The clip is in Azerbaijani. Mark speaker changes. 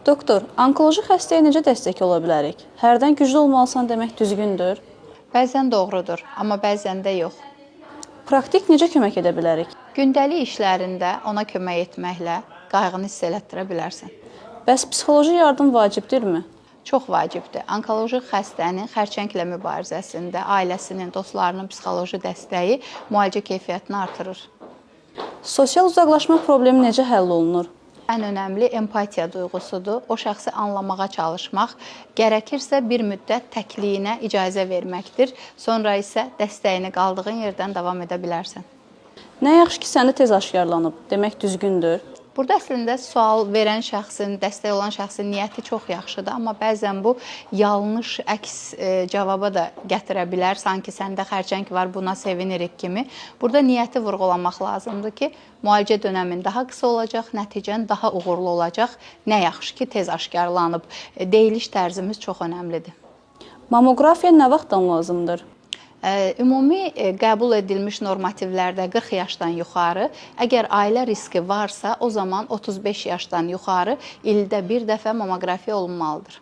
Speaker 1: Doktor, onkoloji xəstəyə necə dəstək ola bilərik? Hərdən güclü olmalısan demək düzgündür.
Speaker 2: Bəzən doğrudur, amma bəzən də yox.
Speaker 1: Praktik necə kömək edə bilərik?
Speaker 2: Gündəlik işlərində ona kömək etməklə qayğını hiss elətdirə bilərsən.
Speaker 1: Bəs psixoloji yardım vacibdirmi?
Speaker 2: Çox vacibdir. Onkoloji xəstənin xərçənglə mübarizəsində ailəsinin, dostlarının psixoloji dəstəyi müalicə keyfiyyətini artırır.
Speaker 1: Sosial uzaqlaşma problemi necə həll olunur?
Speaker 2: Ən önəmli empatiya duyğusudur. O şəxsi anlamağa çalışmaq, gərəkirsə bir müddət təkliyinə icazə verməkdir. Sonra isə dəstəyini qaldığın yerdən davam edə bilərsən.
Speaker 1: Nə yaxşı ki, səndə tez aşkarlanıb demək düzgündür.
Speaker 2: Burada əslində sual verən şəxsin, dəstək olan şəxsin niyyəti çox yaxşıdır, amma bəzən bu yanlış əks cavaba da gətirə bilər. Sanki səndə xərçəng var, buna sevinirik kimi. Burada niyyəti vurğulamaq lazımdır ki, müalicə dönəmin daha qısa olacaq, nəticən daha uğurlu olacaq. Nə yaxşı ki, tez aşkarlanıb. Deyiliş tərzimiz çox önəmlidir.
Speaker 1: Mamoqrafiya nə vaxtdan lazımdır?
Speaker 2: Ümumi qəbul edilmiş normativlərdə 40 yaşdan yuxarı, əgər ailə riski varsa, o zaman 35 yaşdan yuxarı ildə bir dəfə mamoqrafiya olunmalıdır.